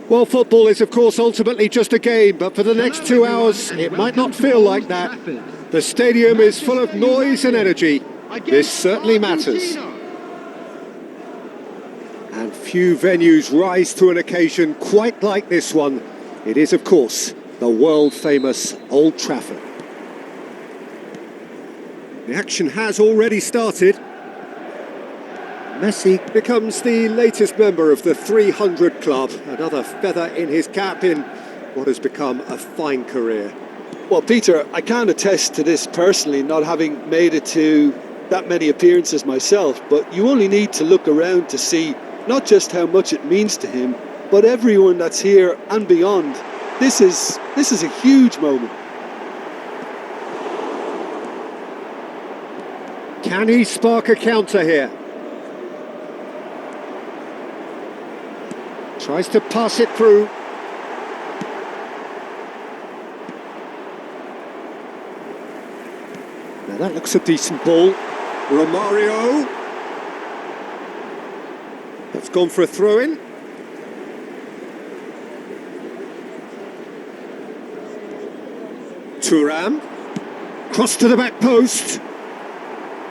Well, football is, of course, ultimately just a game, but for the next 2 hours, it might not feel like that. The stadium is full of noise and energy. This certainly matters. And few venues rise to an occasion quite like this one. It is, of course, the world-famous Old Trafford. The action has already started. Messi becomes the latest member of the 300 club, another feather in his cap in what has become a fine career. Well, Peter, I can't attest to this personally, not having made it to that many appearances myself, but you only need to look around to see not just how much it means to him, but everyone that's here and beyond. This is a huge moment. Can he spark a counter here? Tries to pass it through. Now that looks a decent ball. Romario. That's gone for a throw-in. Thuram. Cross to the back post.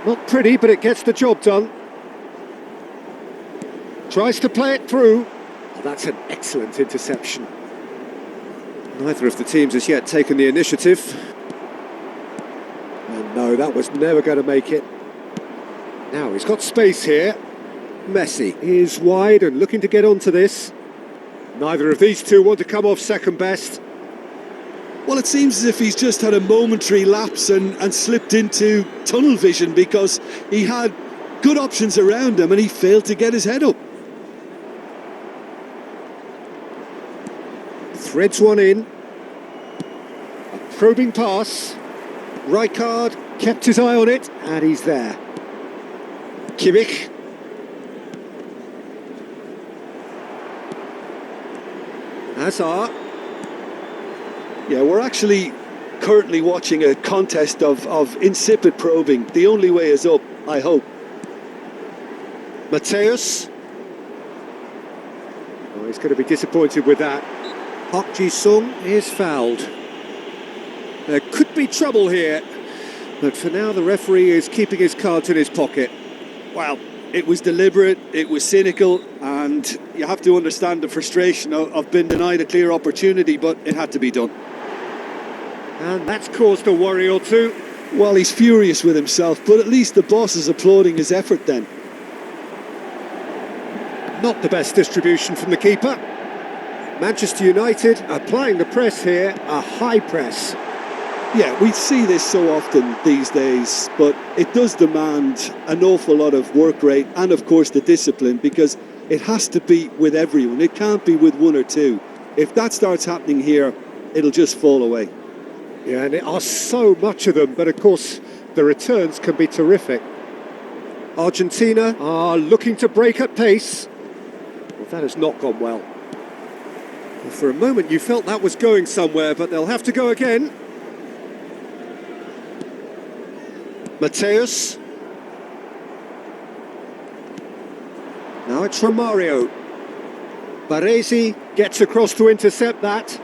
Not pretty, but it gets the job done. Tries to play it through. Oh, that's an excellent interception. Neither of the teams has yet taken the initiative. And no, that was never going to make it. Now he's got space here. Messi is wide and looking to get onto this. Neither of these two want to come off second best. Well, it seems as if he's just had a momentary lapse and slipped into tunnel vision because he had good options around him and he failed to get his head up. Threads one in. A probing pass. Rijkaard kept his eye on it and he's there. Kimmich. Hazard. Yeah, we're actually currently watching a contest of insipid probing. The only way is up, I hope. Mateus. Oh, he's going to be disappointed with that. Park Ji-sung is fouled. There could be trouble here, but for now the referee is keeping his cards in his pocket. Well, it was deliberate, it was cynical, and you have to understand the frustration of being denied a clear opportunity, but it had to be done. And that's caused a worry or two. Well, he's furious with himself, but at least the boss is applauding his effort then. Not the best distribution from the keeper. Manchester United applying the press here, a high press. Yeah, we see this so often these days, but it does demand an awful lot of work rate and, of course, the discipline, because it has to be with everyone. It can't be with one or two. If that starts happening here, it'll just fall away. Yeah, and there are so much of them, but of course the returns can be terrific. Argentina are looking to break at pace. Well, that has not gone well. Well, for a moment you felt that was going somewhere, but they'll have to go again. Mateus. Now it's Romario. Baresi gets across to intercept that.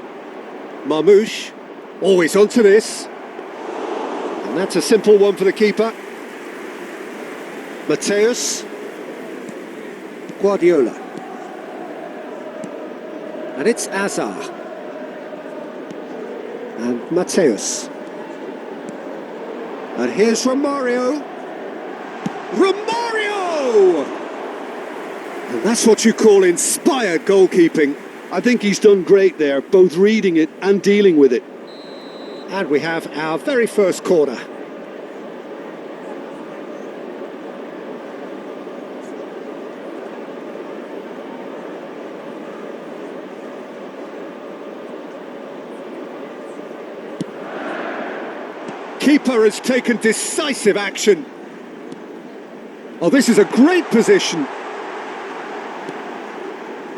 Marmouche. Always onto this. And that's a simple one for the keeper. Mateus. Guardiola. And it's Hazard. And Mateus. And here's Romario. Romario! And that's what you call inspired goalkeeping. I think he's done great there, both reading it and dealing with it. And we have our very first corner. Keeper has taken decisive action. Oh, this is a great position.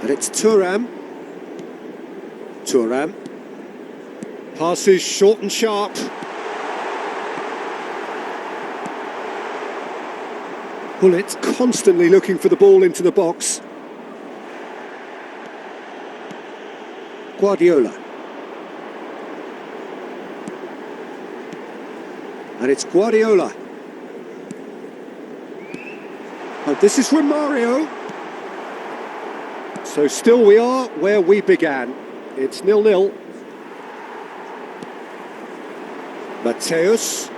And it's Thuram. Thuram. Passes short and sharp. Bullet constantly looking for the ball into the box. Guardiola. And it's Guardiola. And this is Romario. So still we are where we began. It's 0-0. Mateus.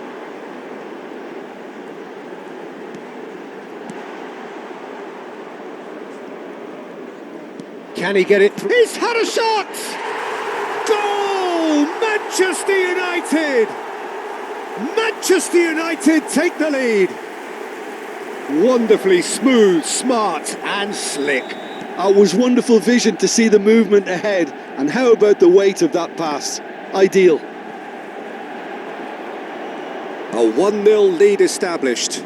Can he get it? He's had a shot! Goal! Manchester United! Manchester United take the lead. Wonderfully smooth, smart and slick. It was wonderful vision to see the movement ahead, and how about the weight of that pass? Ideal. A 1-0 lead established.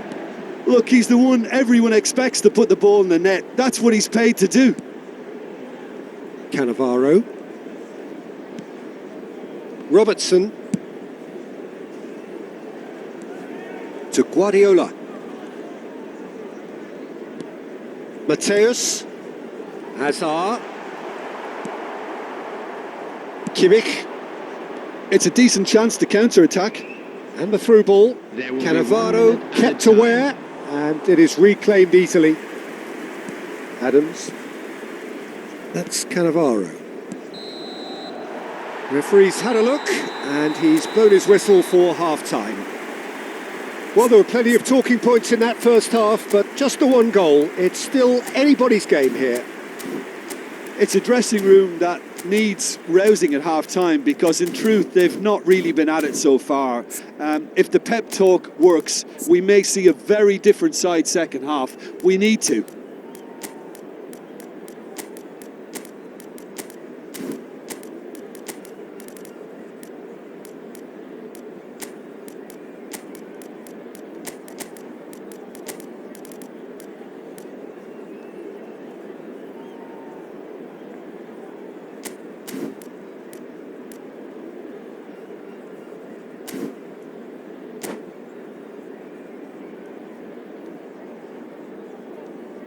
Look, he's the one everyone expects to put the ball in the net. That's what he's paid to do. Cannavaro. Robertson. To Guardiola. Mateus. Hazard. Kimmich. It's a decent chance to counter-attack. And the through ball. Cannavaro kept aware, and it is reclaimed easily. Adams. That's Cannavaro. Referee's had a look, and he's blown his whistle for half-time. Well, there were plenty of talking points in that first half, but just the one goal. It's still anybody's game here. It's a dressing room that needs rousing at half-time, because in truth they've not really been at it so far. If the pep talk works, we may see a very different side second half. We need to.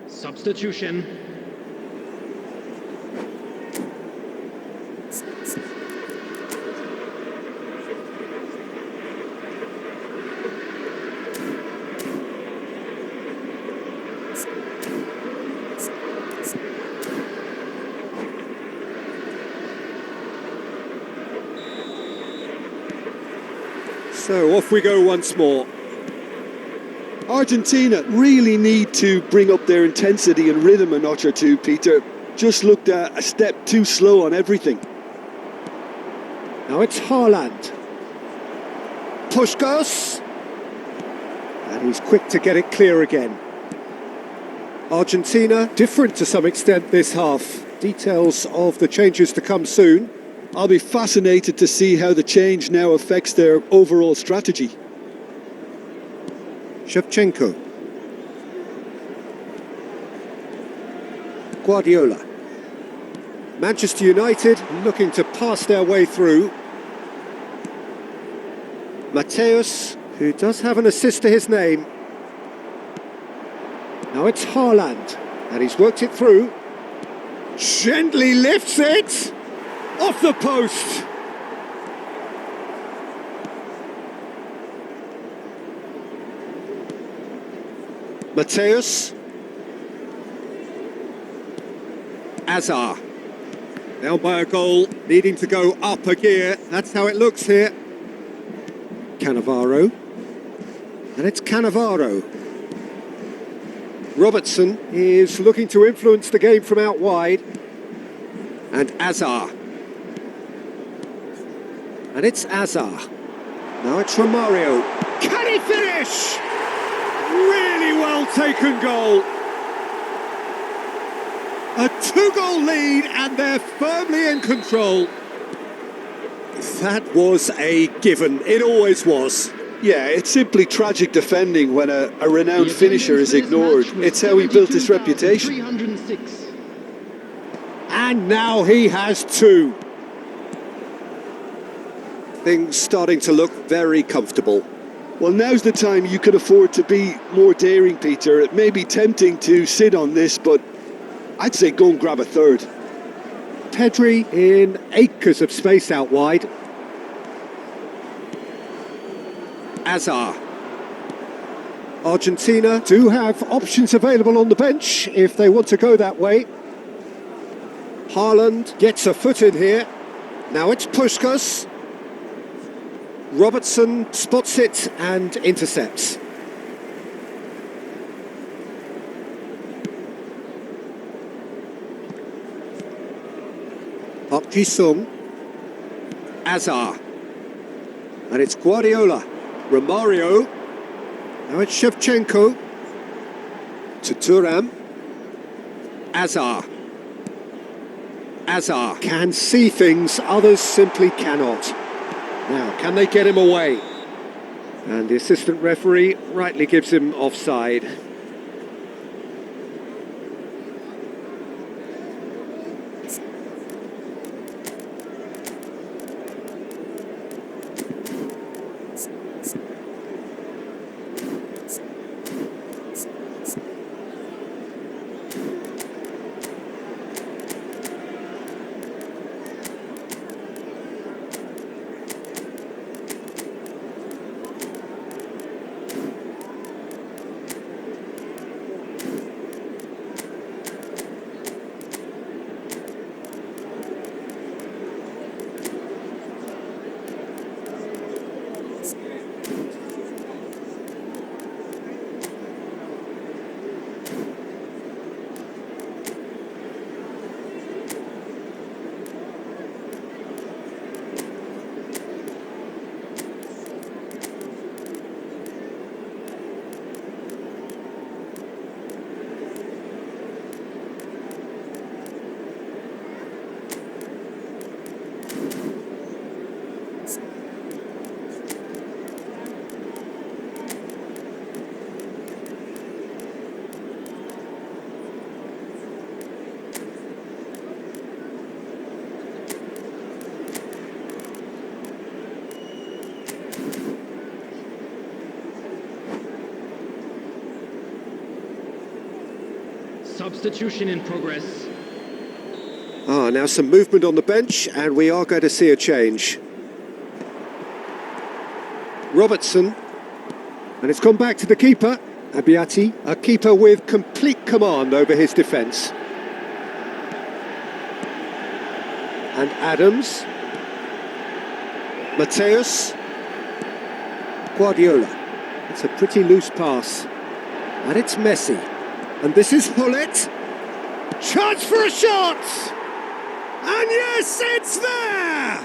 Substitution. So off we go once more. Argentina really need to bring up their intensity and rhythm a notch or two, Peter. Just looked a step too slow on everything. Now it's Haaland. Puskás. And he's quick to get it clear again. Argentina different to some extent this half. Details of the changes to come soon. I'll be fascinated to see how the change now affects their overall strategy. Shevchenko. Guardiola. Manchester United looking to pass their way through. Mateus, who does have an assist to his name. Now it's Haaland, and he's worked it through. Gently lifts it! Off the post! Mateus. Hazard. Down by a goal, needing to go up a gear. That's how it looks here. Cannavaro. And it's Cannavaro. Robertson is looking to influence the game from out wide. And Hazard. And it's Hazard. Now it's Romario. Can he finish? Really well taken goal. A 2-goal lead, and they're firmly in control. That was a given. It always was. Yeah, it's simply tragic defending when a renowned finisher is ignored. It's how he built his reputation. And now he has two. Things starting to look very comfortable. Well, now's the time you could afford to be more daring, Peter. It may be tempting to sit on this, but I'd say go and grab a third. Pedri in acres of space out wide. Azar. Argentina do have options available on the bench if they want to go that way. Haaland gets a foot in here. Now it's Puskas. Robertson spots it and intercepts. Park Ji-sung. Azar. And it's Guardiola. Romario. Now it's Shevchenko. To Thuram. Azar. Azar can see things others simply cannot. Now, can they get him away? And the assistant referee rightly gives him offside. Substitution in progress. Now some movement on the bench, and we are going to see a change. Robertson, and it's gone back to the keeper, Abiati, a keeper with complete command over his defence. And Adams, Mateus, Guardiola. It's a pretty loose pass, and it's Messi. And this is Hullet. Chance for a shot! And yes, it's there!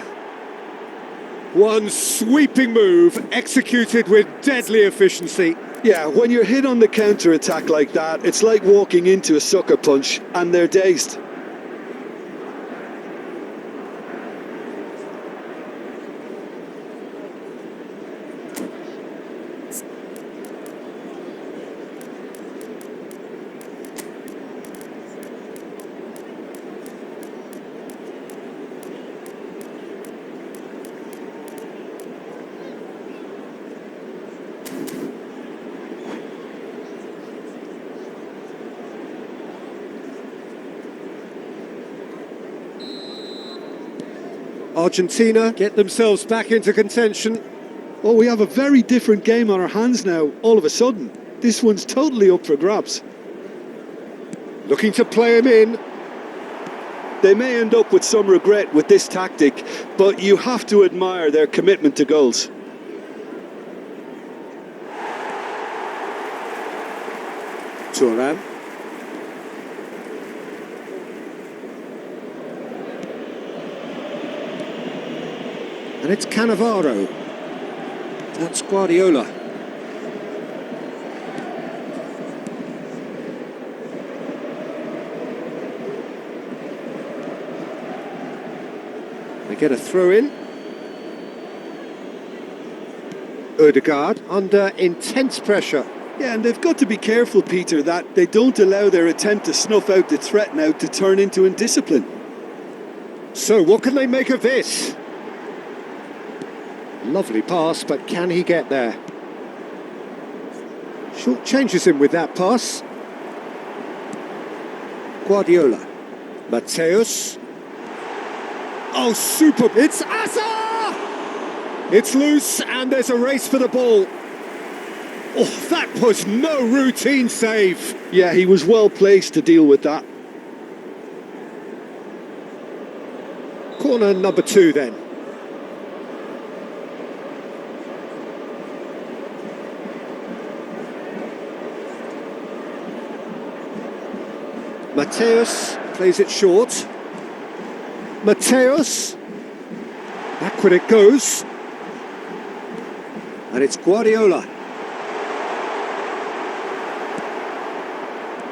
One sweeping move, executed with deadly efficiency. Yeah, when you're hit on the counter-attack like that, it's like walking into a sucker punch and they're dazed. Argentina get themselves back into contention. Oh, we have a very different game on our hands now, all of a sudden. This one's totally up for grabs. Looking to play him in. They may end up with some regret with this tactic, but you have to admire their commitment to goals. Thuram. And it's Cannavaro. That's Guardiola. They get a throw in. Ødegaard under intense pressure. Yeah, and they've got to be careful, Peter, that they don't allow their attempt to snuff out the threat now to turn into indiscipline. So what can they make of this? Lovely pass, but can he get there? Short changes him with that pass. Guardiola. Mateus. Oh, super. It's Asa! It's loose and there's a race for the ball. Oh, that was no routine save. Yeah, he was well placed to deal with that. Corner number 2 then. Mateus plays it short. Mateus. Backward it goes. And it's Guardiola.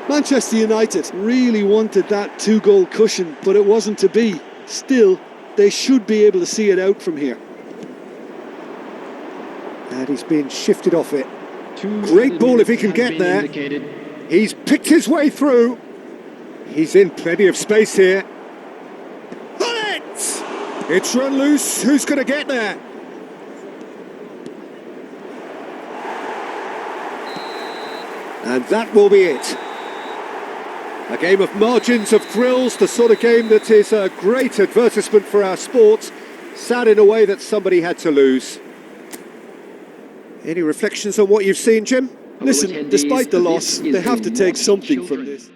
Manchester United really wanted that 2-goal cushion, but it wasn't to be. Still, they should be able to see it out from here. And he's been shifted off it. Great ball if he can get there. He's picked his way through. He's in plenty of space here. On it! It's run loose. Who's going to get there? And that will be it. A game of margins, of thrills, the sort of game that is a great advertisement for our sport. Sad in a way that somebody had to lose. Any reflections on what you've seen, Jim? Listen, despite the loss, they have to take something from this.